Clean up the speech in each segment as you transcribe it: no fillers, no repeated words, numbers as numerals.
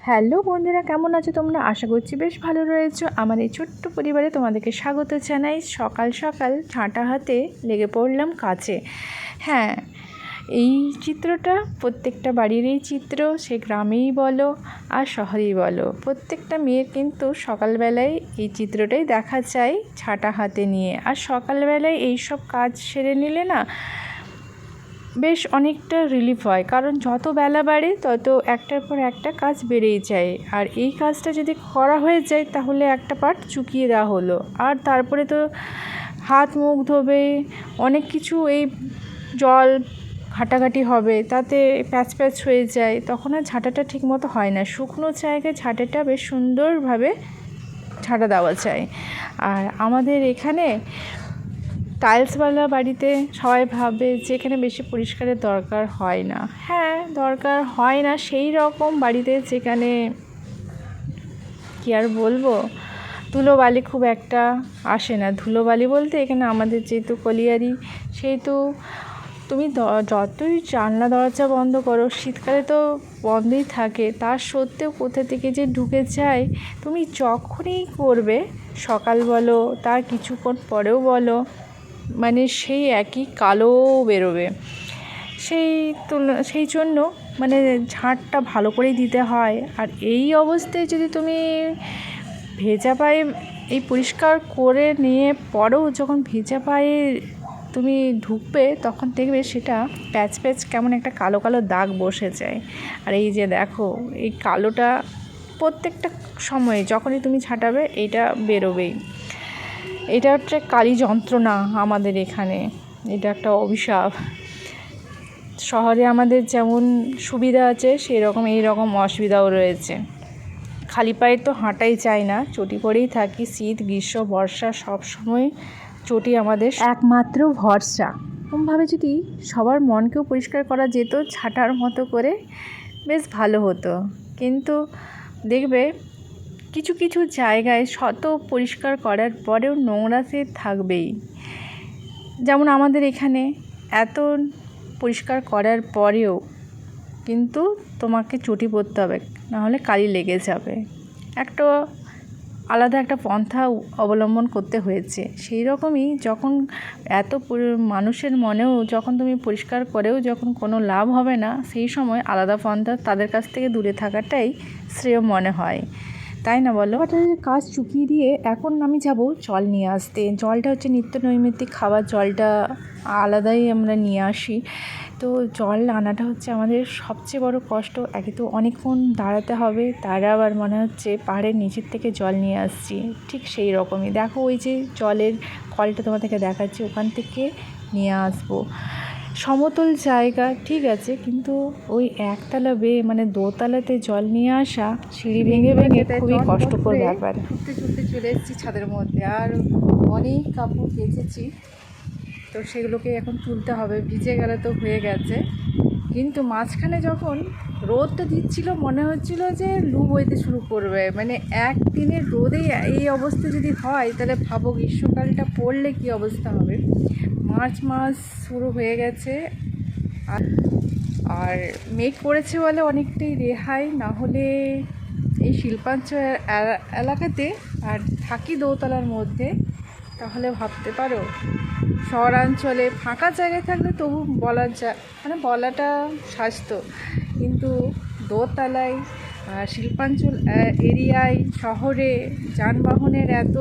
Hello বন্ধুরা, কেমন আছো তোমরা? আশা করছি বেশ ভালো রয়েছো। আমার এই ছোট্ট পরিবারে তোমাদেরকে স্বাগত জানাই। সকাল সকাল ঝাঁটা হাতে লেগে পড়লাম কাজে। হ্যাঁ, এই চিত্রটা প্রত্যেকটা বাড়িরই চিত্র, সে গ্রামেই বলো আর শহরেই বলো, প্রত্যেকটা মেয়ের কিন্তু সকালবেলায় এই চিত্রটাই দেখা যায়, ঝাঁটা হাতে নিয়ে। আর সকালবেলায় এই সব কাজ সেরে নিলে না বেশ অনেকটা রিলিফ হয়, কারণ যত বেলা বাড়ে তত একটার পর একটা কাজ বেড়েই যায়। আর এই কাজটা যদি করা হয়ে যায় তাহলে একটা পার্ট চুকিয়ে দেওয়া হলো, আর তারপরে তো হাত মুখ ধোবে, অনেক কিছু এই জল ঘাটাঘাটি হবে, তাতে প্যাচ প্যাচ হয়ে যায়, তখন আর ঝাঁটাটা ঠিকমতো হয় না। শুকনো জায়গায় ঝাঁটাটা বেশ সুন্দরভাবে ঝাঁটা দেওয়া যায়। আর আমাদের এখানে টাইলসওয়ালা বাড়িতে সবাই ভাবে যে এখানে বেশি পরিষ্কারের দরকার হয় না। হ্যাঁ, দরকার হয় না সেই রকম বাড়িতে, যেখানে কি আর বলবো, ধুলোবালি খুব একটা আসে না। ধুলোবালি বলতে এখানে আমাদের যেহেতু কলিয়ারি, সেহেতু তুমি যতই জানলা দরজা বন্ধ করো, শীতকালে তো বন্ধই থাকে, তার সত্ত্বেও কোথা থেকে যে ঢুকে যায়। তুমি যখনই করবে, সকাল বলো তার কিছুক্ষণ পরেও বলো, মানে সেই একই কালো বেরোবে। সেই জন্য মানে ঝাঁটটা ভালো করেই দিতে হয়। আর এই অবস্থায় যদি তুমি ভেজা পায়ে এই পরিষ্কার করে নিয়ে পরেও যখন ভেজা পায়ে তুমি ঢুকবে, তখন দেখবে সেটা প্যাচ প্যাচ কেমন একটা কালো কালো দাগ বসে যায়। আর এই যে দেখো, এই কালোটা প্রত্যেকটা সময়ে যখনই তুমি ছাটাবে এইটা বেরোবেই। এটা হচ্ছে কালি যন্ত্রণা আমাদের এখানে, এটা একটা অভিশাপ। শহরে আমাদের যেমন সুবিধা আছে, সেই রকম এই রকম অসুবিধাও রয়েছে। খালি পায়ে তো হাঁটাই চাই না, চটি পরেই থাকি। শীত গ্রীষ্ম বর্ষা সব সময় চটি আমাদের একমাত্র ভরসা। এরকমভাবে যদি সবার মনকেও পরিষ্কার করা যেত ছাটার মতো করে, বেশ ভালো হতো। কিন্তু দেখবে কিছু কিছু জায়গায় শত পরিষ্কার করার পরেও নোংরা সে থাকবেই। যেমন আমাদের এখানে এত পরিষ্কার করার পরেও কিন্তু তোমাকে চটি পরতে হবে, নাহলে কালি লেগে যাবে। একটা আলাদা একটা পন্থা অবলম্বন করতে হয়েছে। সেই রকমই যখন এত মানুষের মনেও যখন তুমি পরিষ্কার করেও যখন কোনো লাভ হবে না, সেই সময় আলাদা পন্থা তাদের কাছ থেকে দূরে থাকাটাই শ্রেয় মনে হয়, তাই না বলো? কাজ চুকিয়ে দিয়ে এখন আমি যাব জল নিয়ে আসতে। জলটা হচ্ছে নিত্য নৈমিত্তিক খাবার, জলটা আলাদাই আমরা নিয়ে আসি। তো জল আনাটা হচ্ছে আমাদের সবচেয়ে বড় কষ্ট। একে তো অনেকক্ষণ দাঁড়াতে হবে, তারা আবার মনে হচ্ছে পাহাড়ের নিচের থেকে জল নিয়ে আসছি। ঠিক সেই রকমই দেখো, ওই যে জলের কলটা তোমাদেরকে দেখাচ্ছি, ওখান থেকে নিয়ে আসবো। সমতল জায়গা ঠিক আছে, কিন্তু ওই একতলা বেয়ে মানে দোতলাতে জল নিয়ে আসা, সিঁড়ি ভেঙে ভেঙে খুবই কষ্টকর ব্যাপার। ছুটতে ছুটতে চলে এসেছি ছাদের মধ্যে, আর অনেক কাপড় কেচেছি, তো সেগুলোকে এখন তুলতে হবে। ভিজে গেলে তো হয়ে গেছে, কিন্তু মাঝখানে যখন রোদটা দিচ্ছিল মনে হচ্ছিল যে লু বইতে শুরু করবে। মানে একদিনের রোদেই এই অবস্থা যদি হয়, তাহলে ভাবো গ্রীষ্মকালটা পড়লে কি অবস্থা হবে। মার্চ মাস শুরু হয়ে গেছে, আর মেঘ পড়েছে বলে অনেকটাই রেহাই, না হলে এই শিল্পাঞ্চল এলাকাতে আর থাকি দোতলার মধ্যে, তাহলে ভাবতে পারো শহরাঞ্চলে ফাঁকা জায়গায় থাকলে তবু মানে বলাটা স্বাস্থ্য, কিন্তু দোতলায় শিল্পাঞ্চল এরিয়ায় শহরে যানবাহনের এত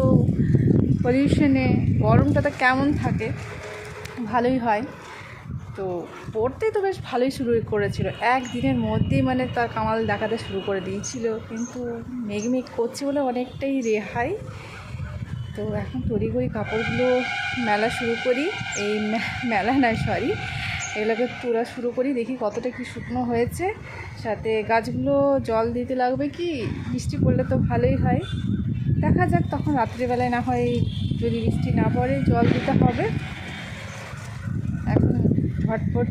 পলিউশনে গরমটা তো কেমন থাকে, ভালোই হয়। তো পড়তে তো বেশ ভালোই শুরু করেছিল, একদিনের মধ্যেই মানে তার কামাল দেখাতে শুরু করে দিয়েছিল, কিন্তু মেঘমেঘ করছে বলে অনেকটাই রেহাই। তো এখন তড়িঘড়ি কাপড়গুলো মেলা শুরু করি, এই মেলা নয় সরি, এগুলোকে তোলা শুরু করি, দেখি কতটা কি শুকনো হয়েছে। সাথে গাছগুলো জল দিতে লাগবে, কি বৃষ্টি পড়লে তো ভালোই হয়, দেখা যাক তখন রাত্রিবেলায় না হয় যদি বৃষ্টি না পড়ে জল দিতে হবে। এখন ঝটপট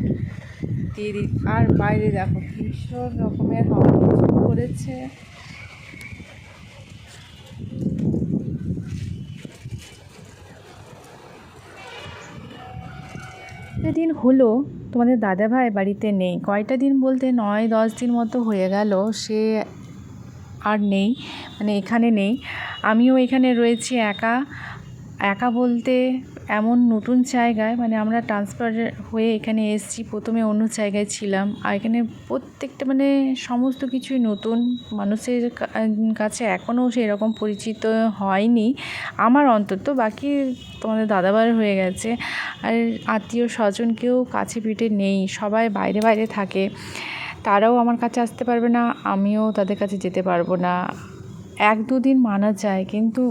দিয়ে দিই। আর বাইরে দেখো ভীষণ রকমের হাওয়া শুরু করেছে। দিন হলো তোমাদের দাদাভাই বাড়িতে নেই, কয়টা দিন বলতে 9-10 দিন মতো হয়ে গেল। সে আর নেই, মানে এখানে নেই। আমিও এখানে রয়েছি একা। একা বলতে এমন নতুন জায়গায়, মানে আমরা ট্রান্সফার হয়ে এখানে এসেছি, প্রথমে অন্য জায়গায় ছিলাম, আর এখানে প্রত্যেকটা মানে সমস্ত কিছুই নতুন। মানুষের কাছে এখনও সেরকম পরিচিত হয়নি আমার অন্তত, বাকি তোমাদের দাদাভাইয়ের হয়ে গেছে। আর আত্মীয় স্বজন কেউ কাছে পিঠে নেই, সবাই বাইরে বাইরে থাকে। তারাও আমার কাছে আসতে পারবে না, আমিও তাদের কাছে যেতে পারবো না। 1-2 দিন মানা যায়, কিন্তু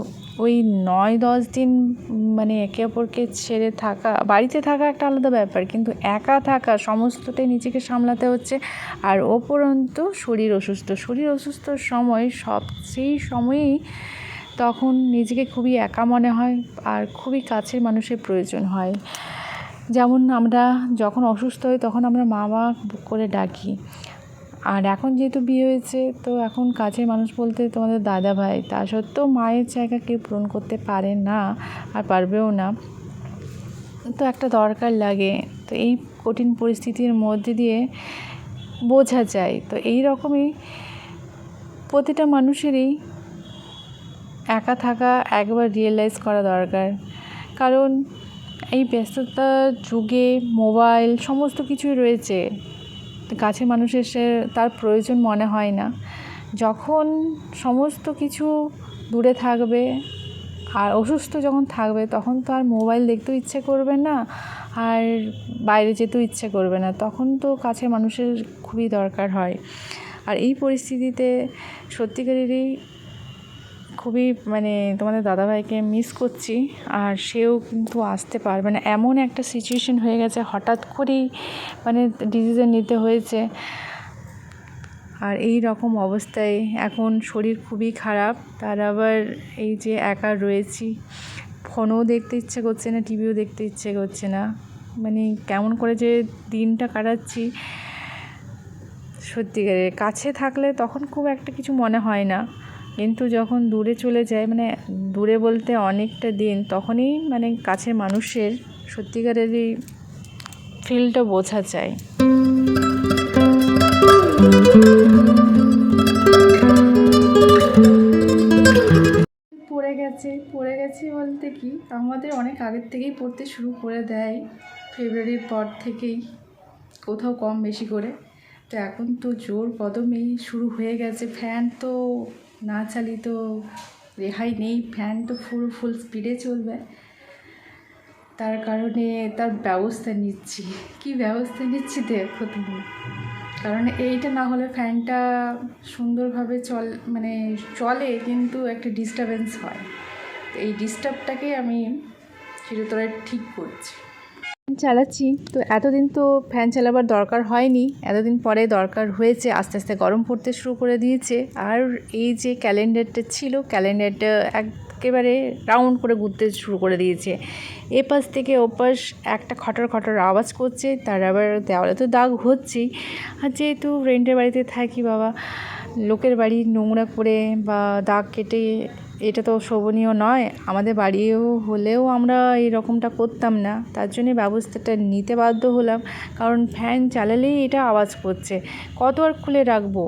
ওই 9-10 দিন মানে একে অপরকে ছেড়ে থাকা, বাড়িতে থাকা একটা আলাদা ব্যাপার, কিন্তু একা থাকা সমস্তটাই নিজেকে সামলাতে হচ্ছে। আর উপরন্তু শরীর অসুস্থর সময় সেই সময়েই তখন নিজেকে খুবই একা মনে হয়, আর খুবই কাছের মানুষের প্রয়োজন হয়। যেমন আমরা যখন অসুস্থ হই তখন আমরা মা করে ডাকি। আর এখন যেহেতু বিয়ে হয়েছে, তো এখন কাছের মানুষ বলতে তোমাদের দাদাভাই। তা সত্ত্বেও মায়ের জায়গা কেউ পূরণ করতে পারে না, আর পারবেও না। তো একটা দরকার লাগে, তো এই কঠিন পরিস্থিতির মধ্যে দিয়ে বোঝা যায়। তো এই রকমই প্রতিটা মানুষেরই একা থাকা একবার রিয়েলাইজ করা দরকার। কারণ এই ব্যস্ততার যুগে মোবাইল সমস্ত কিছুই রয়েছে, কাছের মানুষের তার প্রয়োজন মনে হয় না। যখন সমস্ত কিছু দূরে থাকবে আর অসুস্থ যখন থাকবে, তখন তো আর মোবাইল দেখতেও ইচ্ছে করবে না, আর বাইরে যেতেও ইচ্ছে করবে না। তখন তো কাছের মানুষের খুবই দরকার হয়। আর এই পরিস্থিতিতে সত্যিকারেরই খুবই মানে তোমাদের দাদাভাইকে মিস করছি। আর সেও কিন্তু আসতে পারবে না, এমন একটা সিচুয়েশন হয়ে গেছে, হঠাৎ করেই মানে ডিসিশন নিতে হয়েছে। আর এই রকম অবস্থায় এখন শরীর খুবই খারাপ, তার আবার এই যে একা রয়েছি, ফোনও দেখতে ইচ্ছে করছে না, টিভিও দেখতে ইচ্ছে করছে না, মানে কেমন করে যে দিনটা কাটাচ্ছি। সত্যিকারের কাছে থাকলে তখন খুব একটা কিছু মনে হয় না, কিন্তু যখন দূরে চলে যায়, মানে দূরে বলতে অনেকটা দিন, তখনই মানে কাছের মানুষের সত্যিকারেরই ফিলটা বোঝা যায়। পড়ে গেছি বলতে কি, আমাদের অনেক আগের থেকেই পড়তে শুরু করে দেয়, ফেব্রুয়ারির পর থেকেই, কোথাও কম বেশি করে। তো এখন তো জোর কদমেই শুরু হয়ে গেছে। ফ্যান তো না চালিয়ে তো রেহাই নেই, ফ্যান তো ফুল স্পিডে চলবে। তার কারণে তার ব্যবস্থা নিচ্ছি। কি ব্যবস্থা নিচ্ছি দেখো তুমি, কারণ এইটা না হলে ফ্যানটা সুন্দরভাবে চলে, কিন্তু একটা ডিস্টারবেন্স হয়। তো এই ডিস্টার্বটাকে আমি চিরতরে ঠিক করছি, চালাচ্ছি। তো এতদিন তো ফ্যান চালাবার দরকার হয়নি, এতদিন পরে দরকার হয়েছে, আস্তে আস্তে গরম পড়তে শুরু করে দিয়েছে। আর এই যে ক্যালেন্ডারটা ছিল, ক্যালেন্ডারটা একেবারে রাউন্ড করে ঘুরতে শুরু করে দিয়েছে। এপাশ থেকে ওপাশ একটা খটর আওয়াজ করছে, তার আবার দেওয়ালে তো দাগ হচ্ছেই। আর যেহেতু রেন্টের বাড়িতে থাকি বাবা, লোকের বাড়ি নোংরা করে বা দাগ কেটে এটা তো শোভনীয় নয়। আমাদের বাড়িও হলেও আমরা এরকমটা করতাম না, তার জন্যে ব্যবস্থাটা নিতে বাধ্য হলাম। কারণ ফ্যান চালালেই এটা আওয়াজ করছে, কত আর খুলে রাখবো,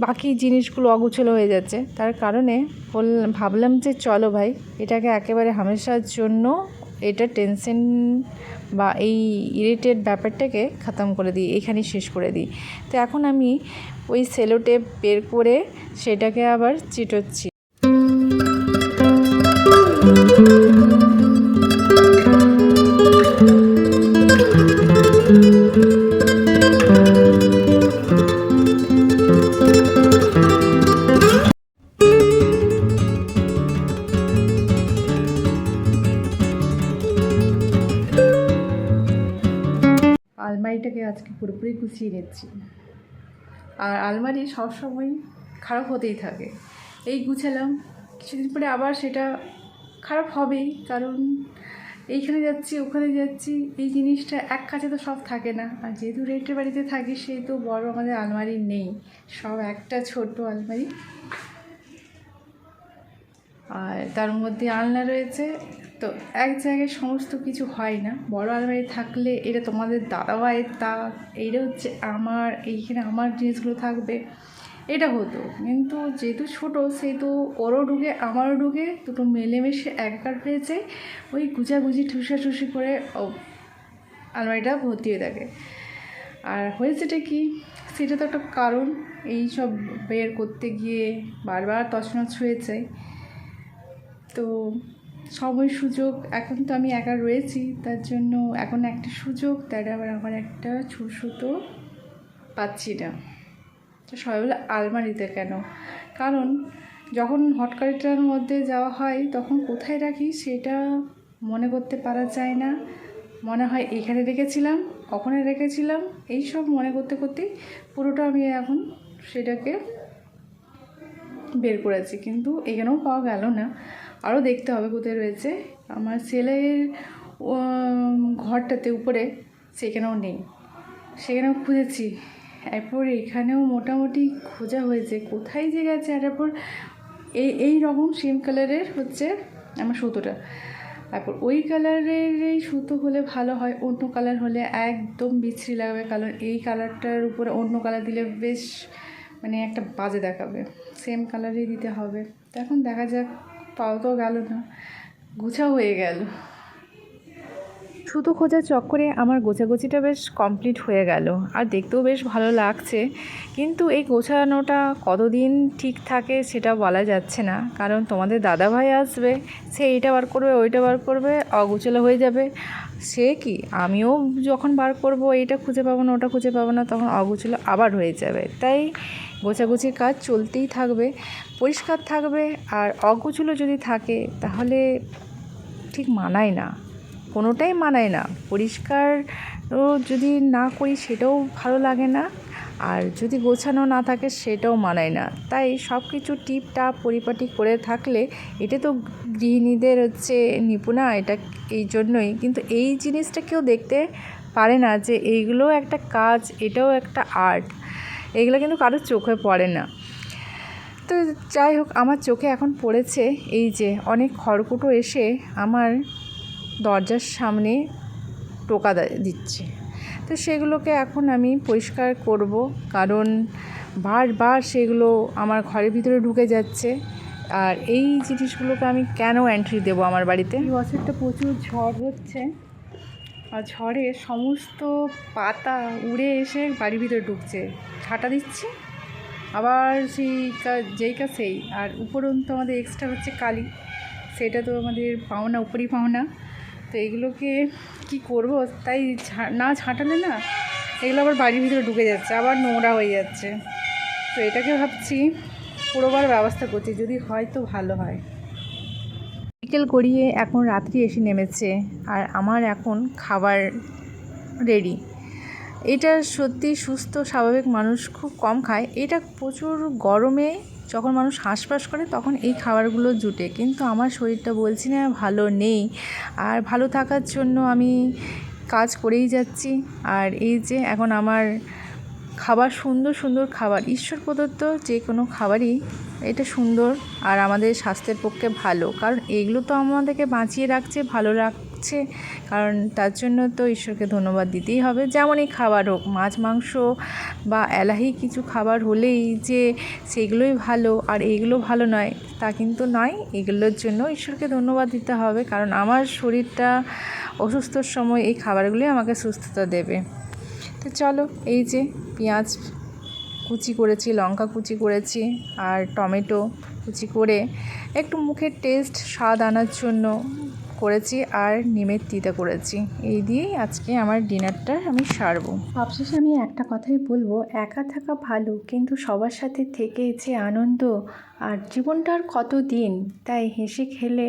বাকি জিনিসগুলো অগোছালো হয়ে যাচ্ছে। তার কারণে ভাবলাম যে চলো ভাই, এটাকে একেবারে হামেশার জন্য এটা টেনশন বা এই ইরিটেট ব্যাপারটাকে খতম করে দিই, এখানেই শেষ করে দিই। তো এখন আমি ওই সেলো টেপ বের করে সেটাকে আবার চিটোচ্ছি। আলমারিটাকে আজকে পুরোপুরি গুছিয়ে নিচ্ছি। আর আলমারি সবসময় খারাপ হতেই থাকে, এই গুছালাম, কিছুদিন পরে আবার সেটা খারাপ হবেই, কারণ এইখানে যাচ্ছি ওখানে যাচ্ছি, এই জিনিসটা এক কাছে তো সব থাকে না। আর যেহেতু রেন্টের বাড়িতে থাকি, সেহেতু বড় আমাদের আলমারি নেই, সব একটা ছোট আলমারি, আর তার মধ্যে আলনা রয়েছে। তো এক জায়গায় সমস্ত কিছু হয় না। বড় আলমারি থাকলে এটা তোমাদের দাদাভাইয়ের, এইটা হচ্ছে আমার, এইখানে আমার জিনিসগুলো থাকবে। এটা হতো। কিন্তু যেহেতু ছোটো সেহেতু ওরও ঢুকে আমারও ঢুকে, দুটো মিলেমিশে একাকার হয়ে যায়, ওই গুজাগুজি ঠুসাঠুসি করে আলমারিটা ভর্তি হয়ে থাকে। আর হয়েছেটা কি, সেটা তো একটা কারণ, এই সব বের করতে গিয়ে বারবার তছনছ হয়ে যায়। তো সময় সুযোগ, এখন তো আমি একা রয়েছি, তার জন্য এখন একটা সুযোগ, তার আবার আমার একটা সুতো পাচ্ছি না। তো সবাই বলে আলমারিতে কেন, কারণ যখন হটকারিটার মধ্যে যাওয়া হয় তখন কোথায় রাখি সেটা মনে করতে পারা যায় না। মনে হয় এখানে রেখেছিলাম, ওখানে রেখেছিলাম, এই সব মনে করতে করতেই পুরোটা আমি এখন সেটাকে বের করেছি, কিন্তু এখানেও পাওয়া গেল না, আরও দেখতে হবে কোথায় রয়েছে। আমার ছেলের ঘরটাতে উপরে সেখানেও নেই, সেখানেও খুঁজেছি, এরপর এখানেও মোটামুটি খোঁজা হয়েছে, কোথায় যে গেছে। আর এরপর এই রকম সেম কালারের হচ্ছে আমার সুতোটা, তারপর ওই কালারের এই সুতো হলে ভালো হয়, অন্য কালার হলে একদম বিশ্রী লাগবে কালার, এই কালারটার উপরে অন্য কালার দিলে বেশ মানে একটা বাজে দেখাবে, সেম কালারই দিতে হবে। তো এখন দেখা যাক, পাওয়া তো গেল না, গোছা হয়ে গেল। সুতো খোঁজার চক্করে আমার গোছাগুছিটা বেশ কমপ্লিট হয়ে গেল, আর দেখতেও বেশ ভালো লাগছে। কিন্তু এই গোছানোটা কতদিন ঠিক থাকে সেটা বলা যাচ্ছে না, কারণ তোমাদের দাদাভাই আসবে, সে এইটা বার করবে ওইটা বার করবে, অগোছালো হয়ে যাবে। সে কি, আমিও যখন বার করব এইটা খুঁজে পাবো না ওটা খুঁজে পাবো না, তখন অগোছালো আবার হয়ে যাবে। তাই গোছাগুছির কাজ চলতেই থাকবে, পরিষ্কার থাকবে। আর অগোছালো যদি থাকে তাহলে ঠিক মানায় না, কোনোটাই মানায় না। পরিষ্কার যদি না করি সেটাও ভালো লাগে না, আর যদি গোছানো না থাকে সেটাও মানায় না। তাই সব কিছু টিপটাপ পরিপাটি করে থাকলে, এটা তো গৃহিণীদের হচ্ছে নিপুণা, এটা এই জন্যই। কিন্তু এই জিনিসটা কেউ দেখতে পারে না যে এইগুলো একটা কাজ, এটাও একটা আর্ট, এগুলো কিন্তু কারোর চোখে পড়ে না। তো যাই হোক, আমার চোখে এখন পড়েছে এই যে অনেক খড়কুটো এসে আমার দরজার সামনে টোকা দিচ্ছে। তো সেগুলোকে এখন আমি পরিষ্কার করব, কারণ বারবার সেগুলো আমার ঘরের ভিতরে ঢুকে যাচ্ছে। আর এই জিনিসগুলোকে আমি কেন এন্ট্রি দেবো আমার বাড়িতে? এই বছরটা প্রচুর ঝড় হচ্ছে, আর ঝড়ে সমস্ত পাতা উড়ে এসে বাড়ির ভিতরে ঢুকছে। ঝাঁটা দিচ্ছি, আবার যেই সেই। আর উপরন্ত আমাদের এক্সট্রা হচ্ছে কালি, সেটা তো আমাদের পাওনা, উপরই পাওনা। তো এগুলোকে কি করব, তাই না ঝাঁটালে না এগুলো আবার বাড়ির ভিতরে ঢুকে যাচ্ছে, আবার নোংরা হয়ে যাচ্ছে। তো এটাকে ভাবছি পুরোবার ব্যবস্থা করছি, যদি হয় তো ভালো হয়। বিকেল গড়িয়ে এখন রাত্রি এসে নেমেছে, আর আমার এখন খাবার রেডি। এটা সত্যি সুস্থ স্বাভাবিক মানুষ খুব কম খায়, এটা প্রচুর গরমে যখন মানুষ হাঁসফাঁস করে তখন এই খাবারগুলো জুটে, কিন্তু আমার শরীরটা বলছি না ভালো নেই, আর ভালো থাকার জন্য আমি কাজ করেই যাচ্ছি। আর এই যে এখন আমার খাবার, সুন্দর সুন্দর খাবার, ঈশ্বর প্রদত্ত যে কোনো খাবারই এটা সুন্দর আর আমাদের স্বাস্থ্যের পক্ষে ভালো, কারণ এগুলো তো আমাদেরকে বাঁচিয়ে রাখছে, ভালো রাখছে, কারণ তার জন্য তো ঈশ্বরকে ধন্যবাদ দিতেই হবে। যেমনই খাবার হোক, মাছ মাংস বা এলাহি কিছু খাবার হলেই যে সেগুলোই ভালো আর এইগুলো ভালো নয় তা কিন্তু নয়, এগুলোর জন্য ঈশ্বরকে ধন্যবাদ দিতে হবে, কারণ আমার শরীরটা অসুস্থর সময় এই খাবারগুলোই আমাকে সুস্থতা দেবে। তো চলো, এই যে পেঁয়াজ কুচি করেছি, লঙ্কা কুচি করেছি, আর টমেটো কুচি করে একটু মুখের টেস্ট স্বাদ আনার জন্য করেছি, আর নিমের তিতা করেছি। এই দিয়েই আজকে আমার ডিনারটা আমি সারবো। সবশেষে আমি একটা কথাই বলবো, একা থাকা ভালো, কিন্তু সবার সাথে থেকে যে আনন্দ, আর জীবনটা আর কত দিন, তাই হেসে খেলে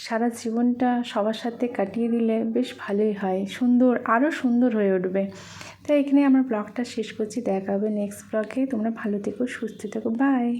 সারা জীবনটা সবার সাথে কাটিয়ে দিলে বেশ ভালোই হয়, সুন্দর, আরও সুন্দর হয়ে উঠবে। তাই এখানে আমার ব্লগটা শেষ করছি, দেখা হবে নেক্সট ব্লগে। তোমরা ভালো থেকো, সুস্থ থেকো, বাই।